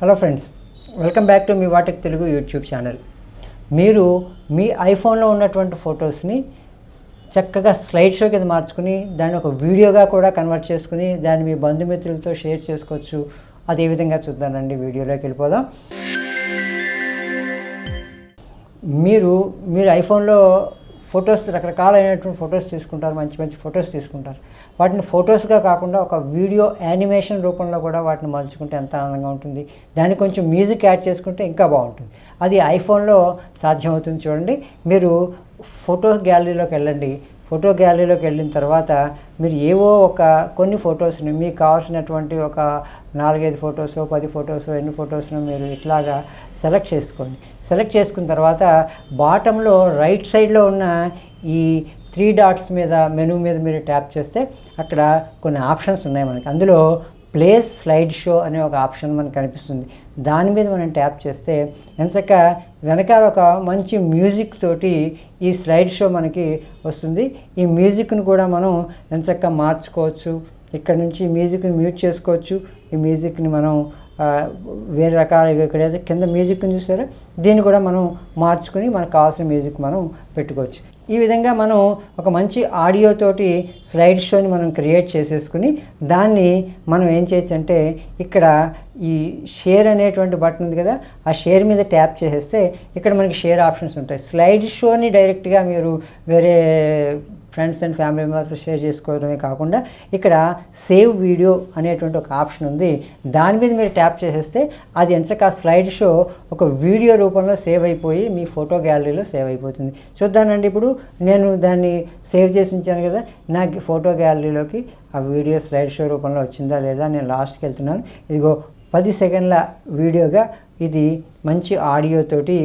Hello friends, welcome back to me వాటెక్ Telugu YouTube channel. మీరు మీ ఐఫోన్లో ఉన్నటువంటి ఫొటోస్ని చక్కగా స్లైడ్ షో కింద మార్చుకుని దాన్ని ఒక వీడియోగా కూడా కన్వర్ట్ చేసుకుని దాన్ని మీ బంధుమిత్రులతో షేర్ చేసుకోవచ్చు. అదే విధంగా చూద్దానండి, వీడియోలోకి వెళ్ళిపోదాం. మీరు ఐఫోన్లో ఫొటోస్ రకరకాలైనటువంటి ఫొటోస్ తీసుకుంటారు, మంచి మంచి ఫొటోస్ తీసుకుంటారు. వాటిని ఫొటోస్గా కాకుండా ఒక వీడియో యానిమేషన్ రూపంలో కూడా వాటిని మలుచుకుంటే ఎంత ఆనందంగా ఉంటుంది. దానికి కొంచెం మ్యూజిక్ యాడ్ చేసుకుంటే ఇంకా బాగుంటుంది. అది ఐఫోన్లో సాధ్యమవుతుంది. చూడండి, మీరు ఫోటో గ్యాలరీలోకి వెళ్ళండి. ఫోటో గ్యాలరీలోకి వెళ్ళిన తర్వాత మీరు ఏవో కొన్ని ఫొటోస్ని మీకు కావాల్సినటువంటి ఒక 4-5 ఫొటోసో 10 ఫొటోసో ఎన్ని ఫొటోస్ను మీరు ఇట్లాగా సెలెక్ట్ చేసుకోండి. సెలెక్ట్ చేసుకున్న తర్వాత బాటంలో రైట్ సైడ్లో ఉన్న ఈ 3 డాట్స్ మీద మెనూ మీద మీరు ట్యాప్ చేస్తే అక్కడ కొన్ని ఆప్షన్స్ ఉన్నాయి మనకి. అందులో ప్లేస్ స్లైడ్ షో అనే ఒక ఆప్షన్ మనకు కనిపిస్తుంది. దాని మీద మనం ట్యాప్ చేస్తే ఎంచక్క వెనకాల ఒక మంచి మ్యూజిక్ తోటి ఈ స్లైడ్ షో మనకి వస్తుంది. ఈ మ్యూజిక్ను కూడా మనం ఎంచక్క మార్చుకోవచ్చు. ఇక్కడ నుంచి మ్యూజిక్ని మ్యూట్ చేసుకోవచ్చు. ఈ మ్యూజిక్ని మనం వేరే రకాలుగా ఇక్కడైతే కింద మ్యూజిక్ని చూసారా, దీన్ని కూడా మనం మార్చుకుని మనకు కావాల్సిన మ్యూజిక్ మనం పెట్టుకోవచ్చు. ఈ విధంగా మనం ఒక మంచి ఆడియోతోటి స్లైడ్ షోని మనం క్రియేట్ చేసేసుకుని దాన్ని మనం ఏం చేయొచ్చు అంటే ఇక్కడ ఈ షేర్ అనేటువంటి బటన్ ఉంది కదా, ఆ షేర్ మీద ట్యాప్ చేసేస్తే ఇక్కడ మనకి షేర్ ఆప్షన్స్ ఉంటాయి. స్లైడ్ షోని డైరెక్ట్గా మీరు వేరే friends and family members share చేసుకోవడమే కాకుండా ఇక్కడ సేవ్ వీడియో అనేటువంటి ఒక ఆప్షన్ ఉంది. దాని మీద మీరు ట్యాప్ చేసేస్తే అది ఎంచక స్లైడ్ షో ఒక వీడియో రూపంలో సేవ్ అయిపోయి మీ ఫోటో గ్యాలరీలో సేవ్ అయిపోతుంది. చూద్దానండి, ఇప్పుడు నేను దాన్ని సేవ్ చేసి ఉంచాను కదా, నా ఫోటో గ్యాలరీలోకి ఆ వీడియో స్లైడ్ షో రూపంలో వచ్చిందా లేదా నేను లాస్ట్కి వెళ్తున్నాను. ఇదిగో 10 సెకండ్ల వీడియోగా ఇది మంచి ఆడియోతోటి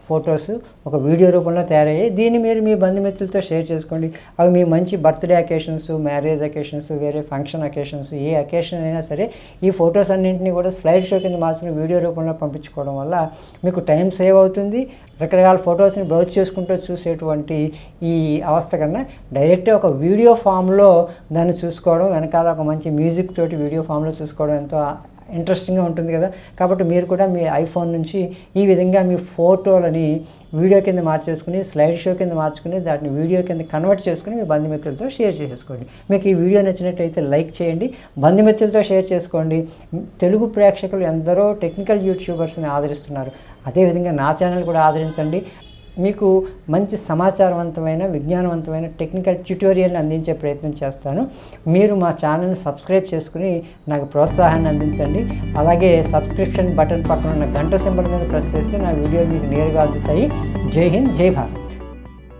ఫొటోస్ ఒక వీడియో రూపంలో తయారయ్యాయి. దీన్ని మీరు మీ బంధుమిత్రులతో షేర్ చేసుకోండి. అవి మీ మంచి బర్త్డే అకేషన్స్, మ్యారేజ్ అకేషన్స్, వేరే ఫంక్షన్ అకేషన్స్, ఏ అకేషన్ అయినా సరే ఈ ఫొటోస్ అన్నింటినీ కూడా స్లైడ్ షో కింద మార్చుకుని వీడియో రూపంలో పంపించుకోవడం వల్ల మీకు టైం సేవ్ అవుతుంది. రకరకాల ఫొటోస్ని బ్రౌజ్ చేసుకుంటూ చూసేటువంటి ఈ అవస్థ కన్నా డైరెక్ట్గా ఒక వీడియో ఫామ్లో దాన్ని చూసుకోవడం, వెనకాల ఒక మంచి మ్యూజిక్ తోటి వీడియో ఫామ్లో చూసుకోవడం ఎంతో ఇంట్రెస్టింగ్గా ఉంటుంది కదా. కాబట్టి మీరు కూడా మీ ఐఫోన్ నుంచి ఈ విధంగా మీ ఫోటోలని వీడియో కింద మార్చేసుకుని స్లైడ్ షో కింద మార్చుకుని దాన్ని వీడియో కింద కన్వర్ట్ చేసుకుని మీ బంధుమిత్రులతో షేర్ చేసేసుకోండి. మీకు ఈ వీడియో నచ్చినట్టయితే లైక్ చేయండి, బంధుమిత్రులతో షేర్ చేసుకోండి. తెలుగు ప్రేక్షకులు ఎందరో టెక్నికల్ యూట్యూబర్స్ని ఆదరిస్తున్నారు. అదేవిధంగా నా ఛానల్ కూడా ఆదరించండి. మీకు మంచి సమాచారవంతమైన, విజ్ఞానవంతమైన టెక్నికల్ ట్యుటోరియల్ని అందించే ప్రయత్నం చేస్తాను. మీరు మా ఛానల్ని సబ్స్క్రైబ్ చేసుకుని నాకు ప్రోత్సాహాన్ని అందించండి. అలాగే సబ్స్క్రిప్షన్ బటన్ పక్కన ఉన్న గంట సింబల్ మీద ప్రెస్ చేస్తే నా వీడియోలు మీకు నేరుగా అందుతాయి. జై హింద్, జై భారత్.